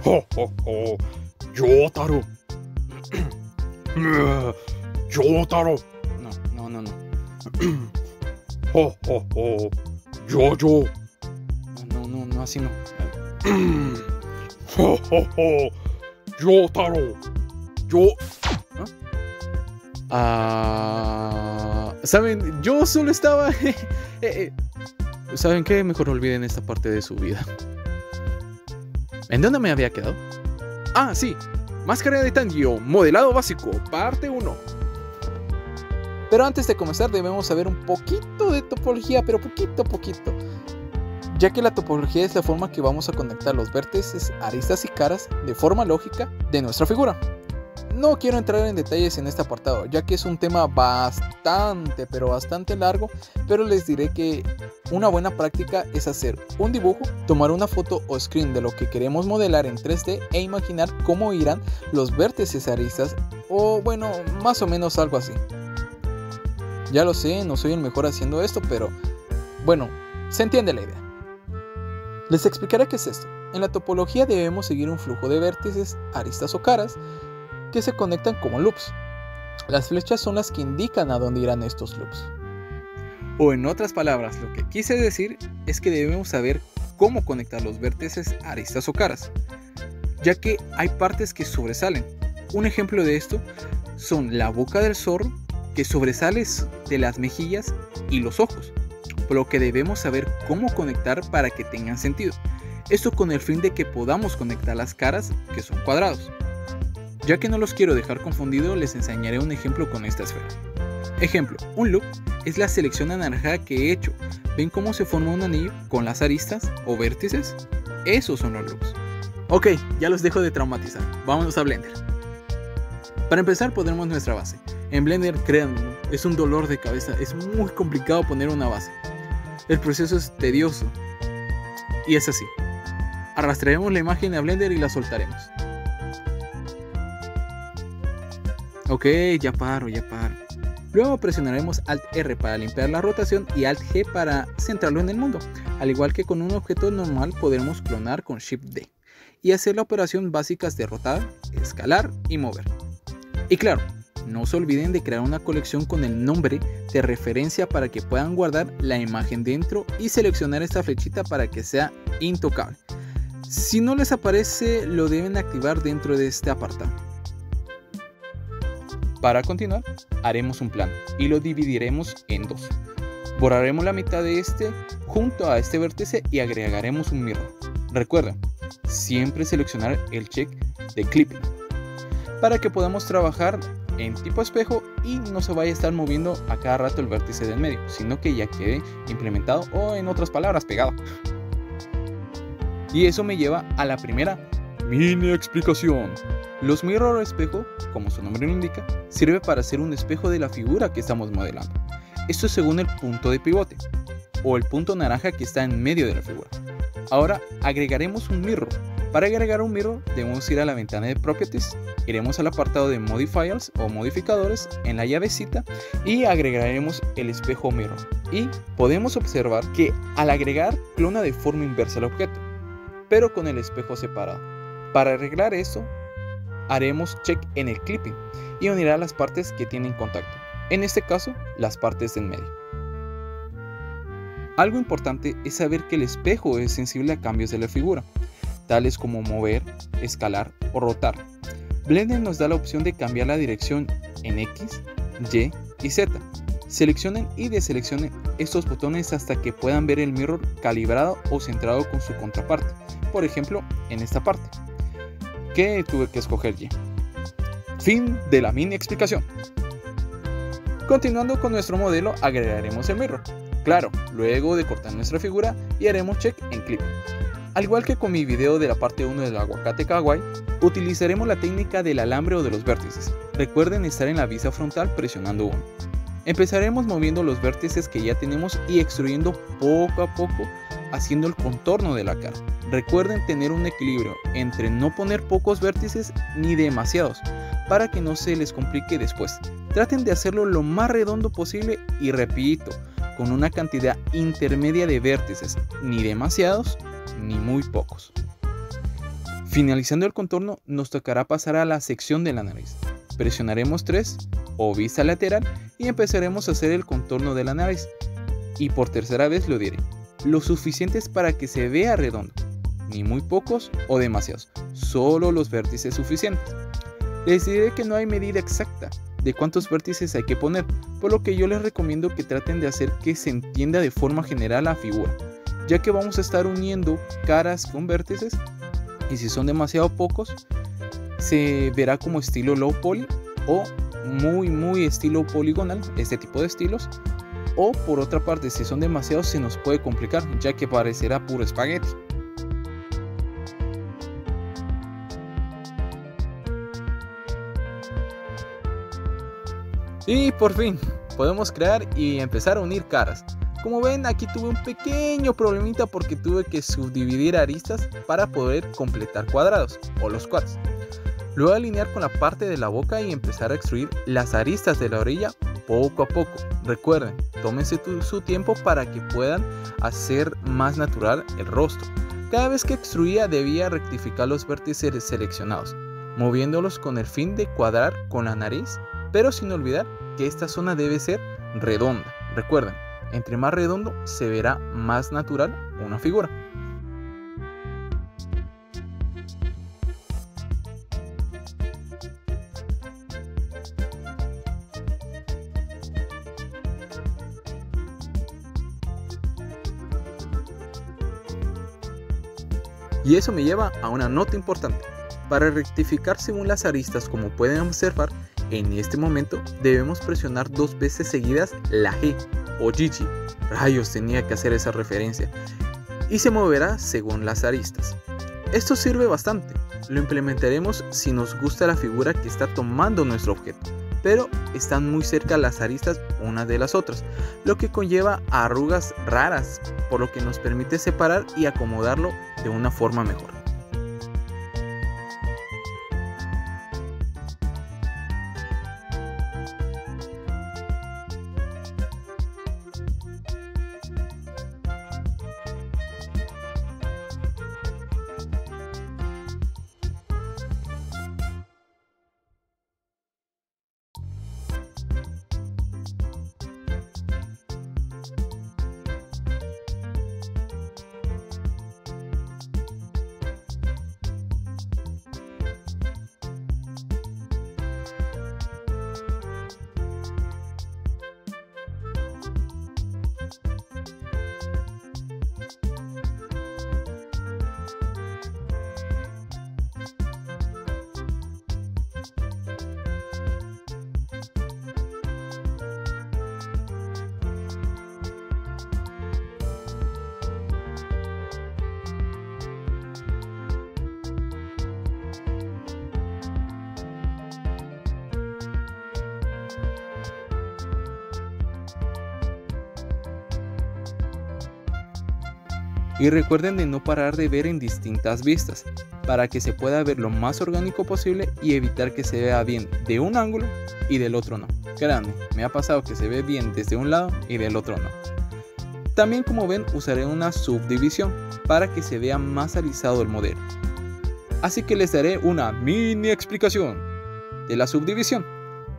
Ho, ho, ho. Yotaro. Yotaro. No. Ho, ho, ho. Yo. No, así no. Ho, ho, ho. Yotaro. Yo. ¿Saben? Yo solo estaba... ¿Saben qué? Mejor olviden esta parte de su vida. ¿En dónde me había quedado? Ah, sí. Máscara de Tanjiro, modelado básico, parte 1. Pero antes de comenzar debemos saber un poquito de topología, pero poquito. Ya que la topología es la forma que vamos a conectar los vértices, aristas y caras de forma lógica de nuestra figura. No quiero entrar en detalles en este apartado, ya que es un tema bastante largo, pero les diré que una buena práctica es hacer un dibujo, tomar una foto o screen de lo que queremos modelar en 3D e imaginar cómo irán los vértices aristas, o bueno, más o menos algo así. Ya lo sé, no soy el mejor haciendo esto, pero bueno, se entiende la idea. Les explicaré qué es esto. En la topología debemos seguir un flujo de vértices, aristas o caras que se conectan como loops. Las flechas son las que indican a dónde irán estos loops. O en otras palabras, lo que quise decir es que debemos saber cómo conectar los vértices, aristas o caras, ya que hay partes que sobresalen. Un ejemplo de esto son la boca del zorro, que sobresale de las mejillas y los ojos, por lo que debemos saber cómo conectar para que tengan sentido. Esto con el fin de que podamos conectar las caras, que son cuadrados. Ya que no los quiero dejar confundidos, les enseñaré un ejemplo con esta esfera. Ejemplo, un loop es la selección anaranjada que he hecho. ¿Ven cómo se forma un anillo con las aristas o vértices? Esos son los loops. Ok, ya los dejo de traumatizar. Vámonos a Blender. Para empezar pondremos nuestra base. En Blender, créanme, es un dolor de cabeza. Es muy complicado poner una base. El proceso es tedioso. Y es así. Arrastraremos la imagen a Blender y la soltaremos. Ok, ya paro. Luego presionaremos Alt R para limpiar la rotación y Alt G para centrarlo en el mundo. Al igual que con un objeto normal, podremos clonar con Shift D y hacer la operación básicas de rotar, escalar y mover. Y claro, no se olviden de crear una colección con el nombre de referencia para que puedan guardar la imagen dentro y seleccionar esta flechita para que sea intocable. Si no les aparece, lo deben activar dentro de este apartado. Para continuar, haremos un plano y lo dividiremos en dos. Borraremos la mitad de este junto a este vértice y agregaremos un mirror. Recuerda, siempre seleccionar el check de clipping para que podamos trabajar en tipo espejo y no se vaya a estar moviendo a cada rato el vértice del medio, sino que ya quede implementado o en otras palabras pegado. Y eso me lleva a la primera mini explicación. Los mirror espejo, como su nombre lo indica, sirve para hacer un espejo de la figura que estamos modelando. Esto es según el punto de pivote, o el punto naranja que está en medio de la figura. Ahora agregaremos un mirror. Para agregar un mirror debemos ir a la ventana de Properties, iremos al apartado de Modifiers o modificadores en la llavecita y agregaremos el espejo mirror. Y podemos observar que al agregar clona de forma inversa el objeto, pero con el espejo separado. Para arreglar eso, haremos check en el clipping y unirá las partes que tienen contacto, en este caso las partes del medio. Algo importante es saber que el espejo es sensible a cambios de la figura, tales como mover, escalar o rotar. Blender nos da la opción de cambiar la dirección en X, Y y Z. Seleccionen y deseleccionen estos botones hasta que puedan ver el mirror calibrado o centrado con su contraparte, por ejemplo en esta parte, que tuve que escoger Y. Fin de la mini explicación. Continuando con nuestro modelo, agregaremos el mirror. Claro, luego de cortar nuestra figura y haremos check en clip. Al igual que con mi video de la parte 1 del aguacate kawaii, utilizaremos la técnica del alambre o de los vértices. Recuerden estar en la vista frontal presionando 1. Empezaremos moviendo los vértices que ya tenemos y extruyendo poco a poco, haciendo el contorno de la cara. Recuerden tener un equilibrio entre no poner pocos vértices ni demasiados, para que no se les complique después. Traten de hacerlo lo más redondo posible y repito, con una cantidad intermedia de vértices, ni demasiados ni muy pocos. Finalizando el contorno, nos tocará pasar a la sección de la nariz. Presionaremos 3 o vista lateral y empezaremos a hacer el contorno de la nariz. Y por tercera vez lo diré, lo suficientes para que se vea redondo, ni muy pocos o demasiados, solo los vértices suficientes. Les diré que no hay medida exacta de cuántos vértices hay que poner, por lo que yo les recomiendo que traten de hacer que se entienda de forma general la figura, ya que vamos a estar uniendo caras con vértices y si son demasiado pocos se verá como estilo low poly o muy estilo poligonal, este tipo de estilos, o por otra parte si son demasiados se nos puede complicar ya que parecerá puro espagueti. Y por fin podemos crear y empezar a unir caras. Como ven, aquí tuve un pequeño problemita porque tuve que subdividir aristas para poder completar cuadrados o los quads. Luego alinear con la parte de la boca y empezar a extruir las aristas de la orilla poco a poco. Recuerden, tómense su tiempo para que puedan hacer más natural el rostro. Cada vez que extruía debía rectificar los vértices seleccionados, moviéndolos con el fin de cuadrar con la nariz, pero sin olvidar que esta zona debe ser redonda. Recuerden, entre más redondo se verá más natural una figura. Y eso me lleva a una nota importante. Para rectificar según las aristas, como pueden observar, en este momento debemos presionar 2 veces seguidas la G o GG. Rayos, tenía que hacer esa referencia. Y se moverá según las aristas. Esto sirve bastante. Lo implementaremos si nos gusta la figura que está tomando nuestro objeto, pero están muy cerca las aristas unas de las otras, lo que conlleva a arrugas raras, por lo que nos permite separar y acomodarlo de una forma mejor. Y recuerden de no parar de ver en distintas vistas, para que se pueda ver lo más orgánico posible y evitar que se vea bien de un ángulo y del otro no. Créanme, me ha pasado que se ve bien desde un lado y del otro no. También, como ven, usaré una subdivisión para que se vea más alisado el modelo. Así que les daré una mini explicación de la subdivisión.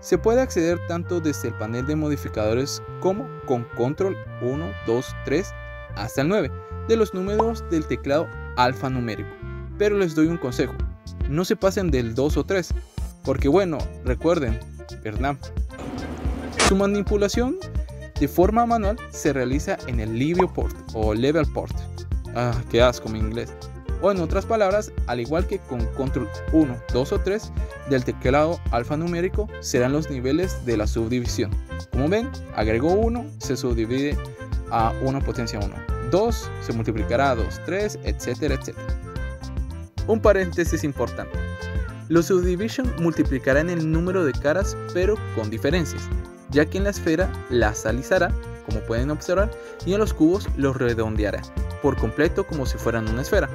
Se puede acceder tanto desde el panel de modificadores como con control 1, 2, 3 hasta el 9 de los números del teclado alfanumérico. Pero les doy un consejo, no se pasen del 2 o 3, porque bueno, recuerden, ¿verdad? Su manipulación de forma manual se realiza en el Level Port o Level Port. Qué asco mi inglés. O en otras palabras, al igual que con control 1, 2 o 3 del teclado alfanumérico, serán los niveles de la subdivisión. Como ven, agrego 1, se subdivide a 1 potencia 1. 2 se multiplicará a 2, 3, etcétera, etcétera. Un paréntesis importante. Los subdivision multiplicarán el número de caras, pero con diferencias, ya que en la esfera las alisará, como pueden observar, y en los cubos los redondeará por completo como si fueran una esfera.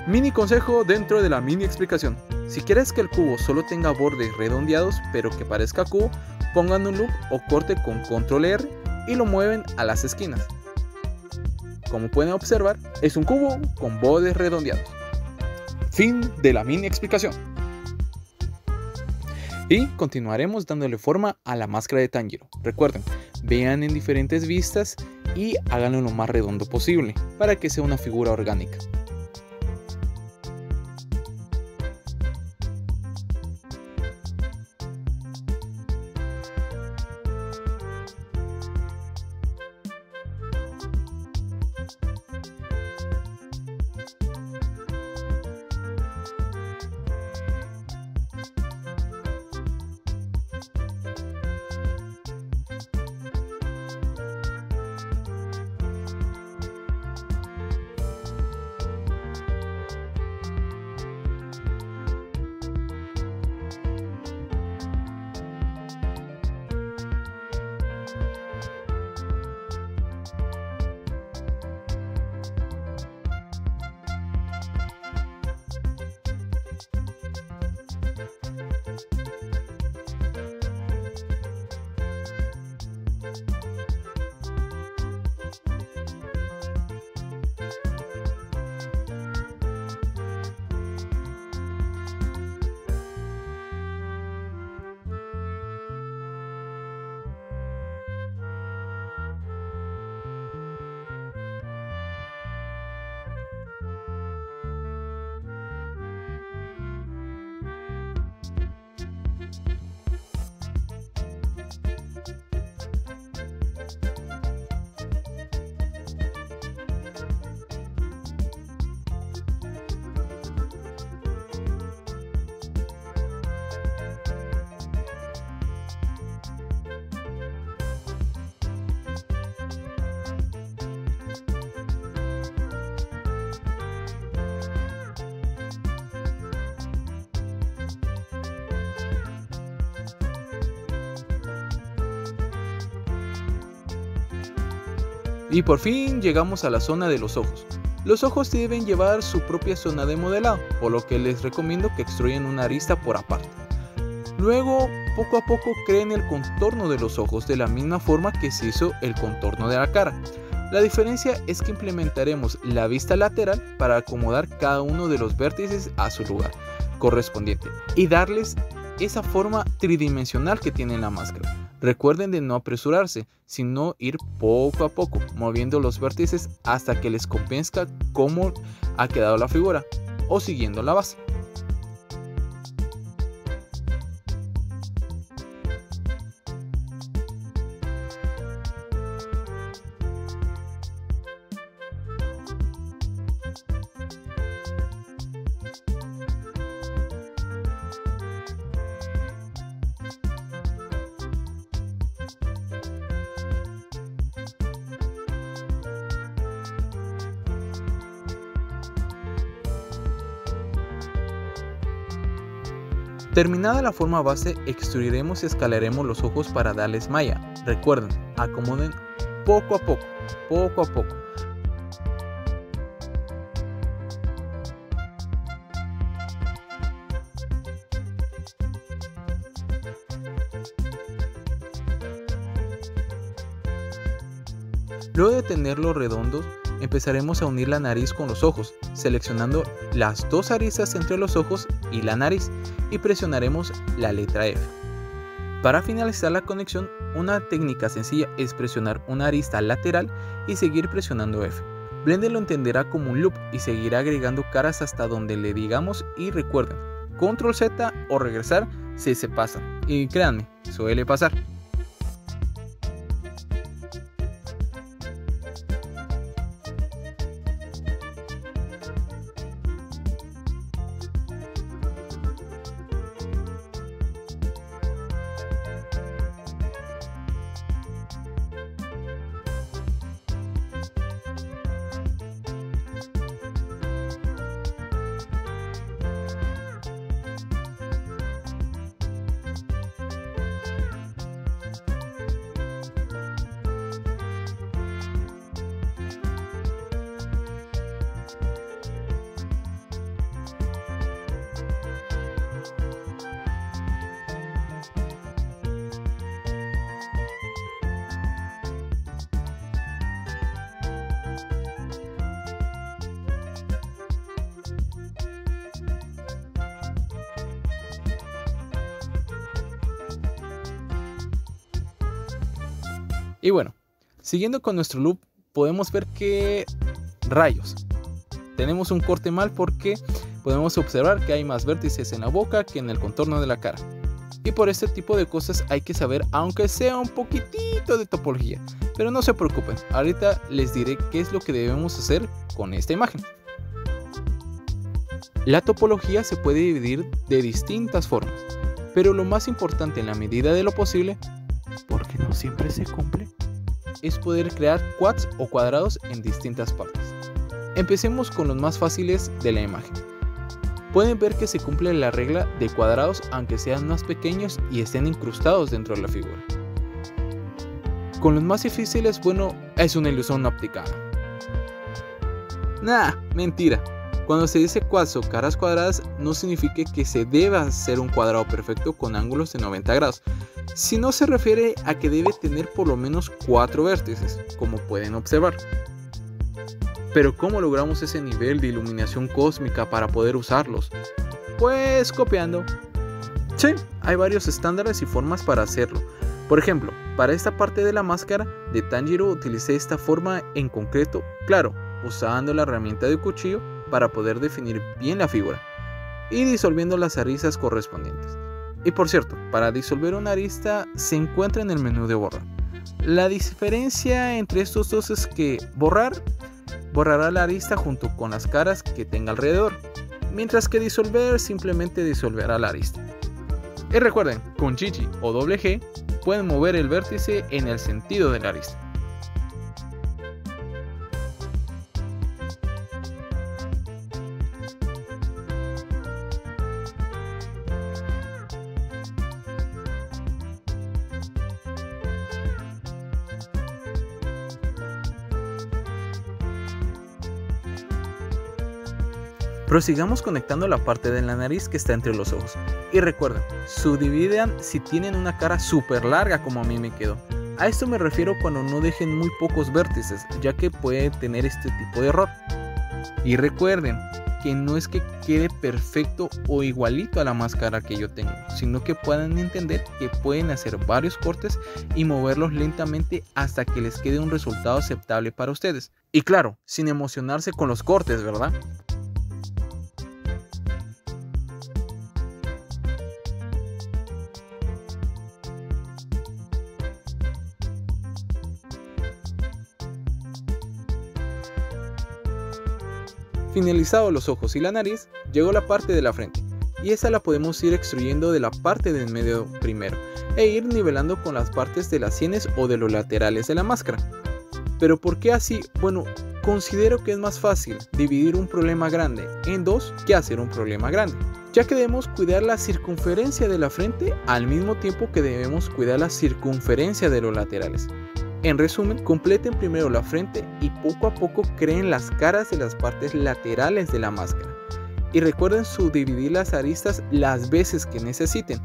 Mini consejo dentro de la mini explicación. Si quieres que el cubo solo tenga bordes redondeados pero que parezca cubo, pongan un loop o corte con control R y lo mueven a las esquinas. Como pueden observar, es un cubo con bordes redondeados. Fin de la mini explicación. Y continuaremos dándole forma a la máscara de Tanjiro. Recuerden, vean en diferentes vistas y háganlo lo más redondo posible para que sea una figura orgánica. Y por fin llegamos a la zona de los ojos. Los ojos deben llevar su propia zona de modelado, por lo que les recomiendo que extruyan una arista por aparte. Luego, poco a poco creen el contorno de los ojos de la misma forma que se hizo el contorno de la cara. La diferencia es que implementaremos la vista lateral para acomodar cada uno de los vértices a su lugar correspondiente y darles esa forma tridimensional que tiene la máscara. Recuerden de no apresurarse, sino ir poco a poco, moviendo los vértices hasta que les convenzca cómo ha quedado la figura, o siguiendo la base. Terminada la forma base, extruiremos y escalaremos los ojos para darles malla. Recuerden, acomoden poco a poco, poco a poco. Luego de tenerlos redondos, empezaremos a unir la nariz con los ojos, seleccionando las dos aristas entre los ojos y la nariz y presionaremos la letra F. Para finalizar la conexión, una técnica sencilla es presionar una arista lateral y seguir presionando F. Blender lo entenderá como un loop y seguirá agregando caras hasta donde le digamos, y recuerden, Control Z o regresar si se pasa, y créanme, suele pasar. Y bueno, siguiendo con nuestro loop, podemos ver que rayos. Tenemos un corte mal porque podemos observar que hay más vértices en la boca que en el contorno de la cara. Y por este tipo de cosas hay que saber, aunque sea un poquitito de topología. Pero no se preocupen, ahorita les diré qué es lo que debemos hacer con esta imagen. La topología se puede dividir de distintas formas, pero lo más importante en la medida de lo posible, porque no siempre se cumple, es poder crear quads o cuadrados en distintas partes. Empecemos con los más fáciles de la imagen. Pueden ver que se cumple la regla de cuadrados aunque sean más pequeños y estén incrustados dentro de la figura. Con los más difíciles, bueno, es una ilusión óptica. Nah, mentira. Cuando se dice quads o caras cuadradas, no significa que se deba hacer un cuadrado perfecto con ángulos de 90 grados, sino se refiere a que debe tener por lo menos 4 vértices, como pueden observar. Pero ¿cómo logramos ese nivel de iluminación cósmica para poder usarlos? Pues copiando. Sí, hay varios estándares y formas para hacerlo. Por ejemplo, para esta parte de la máscara de Tanjiro utilicé esta forma en concreto, claro, usando la herramienta de cuchillo para poder definir bien la figura y disolviendo las aristas correspondientes. Y por cierto, para disolver una arista se encuentra en el menú de borrar. La diferencia entre estos dos es que borrará la arista junto con las caras que tenga alrededor, mientras que disolver simplemente disolverá la arista. Y recuerden, con Gigi o doble G pueden mover el vértice en el sentido de la arista. Prosigamos conectando la parte de la nariz que está entre los ojos. Y recuerden, subdividan si tienen una cara súper larga como a mí me quedó. A esto me refiero cuando no dejen muy pocos vértices, ya que puede tener este tipo de error. Y recuerden que no es que quede perfecto o igualito a la máscara que yo tengo, sino que puedan entender que pueden hacer varios cortes y moverlos lentamente hasta que les quede un resultado aceptable para ustedes. Y claro, sin emocionarse con los cortes, ¿verdad? Finalizados los ojos y la nariz, llegó la parte de la frente, y esta la podemos ir extruyendo de la parte del medio primero, e ir nivelando con las partes de las sienes o de los laterales de la máscara. ¿Pero por qué así? Bueno, considero que es más fácil dividir un problema grande en dos que hacer un problema grande, ya que debemos cuidar la circunferencia de la frente al mismo tiempo que debemos cuidar la circunferencia de los laterales. En resumen, completen primero la frente y poco a poco creen las caras de las partes laterales de la máscara. Y recuerden subdividir las aristas las veces que necesiten.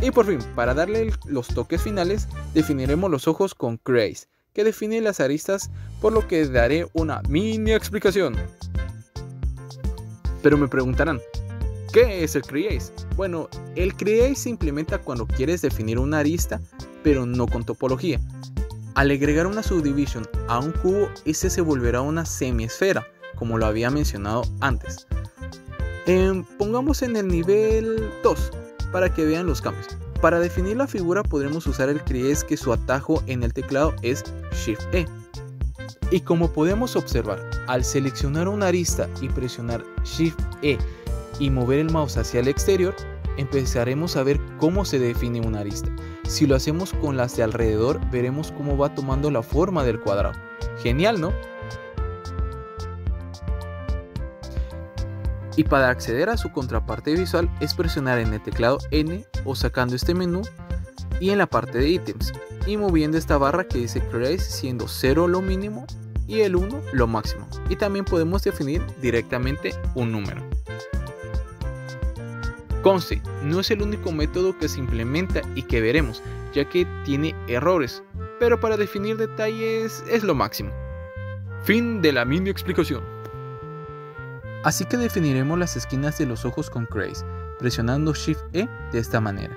Y por fin, para darle los toques finales, definiremos los ojos con Crease, que define las aristas, por lo que daré una mini explicación. Pero me preguntarán, ¿qué es el Crease? Bueno, el Crease se implementa cuando quieres definir una arista, pero no con topología. Al agregar una subdivision a un cubo, este se volverá una semiesfera, como lo había mencionado antes. Pongamos en el nivel 2 para que vean los cambios. Para definir la figura podremos usar el Crease, que su atajo en el teclado es Shift E. Y como podemos observar, al seleccionar una arista y presionar Shift E y mover el mouse hacia el exterior, empezaremos a ver cómo se define una arista. Si lo hacemos con las de alrededor, veremos cómo va tomando la forma del cuadrado. Genial, ¿no? Y para acceder a su contraparte visual es presionar en el teclado N o sacando este menú y en la parte de ítems y moviendo esta barra que dice Crease, siendo 0 lo mínimo y el 1 lo máximo. Y también podemos definir directamente un número. Conste, no es el único método que se implementa y que veremos, ya que tiene errores, pero para definir detalles es lo máximo. Fin de la mini explicación. Así que definiremos las esquinas de los ojos con Crease, presionando Shift E de esta manera.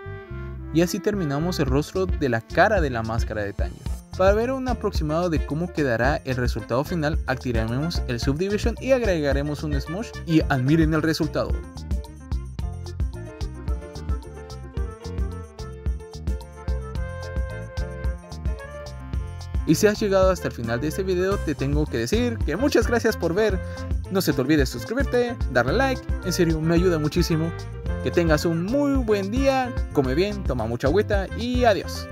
Y así terminamos el rostro de la cara de la máscara de Tanjiro. Para ver un aproximado de cómo quedará el resultado final, activaremos el Subdivision y agregaremos un Smush y admiren el resultado. Y si has llegado hasta el final de este video, te tengo que decir que muchas gracias por ver. No se te olvide suscribirte, darle like, en serio me ayuda muchísimo. Que tengas un muy buen día, come bien, toma mucha agüita y adiós.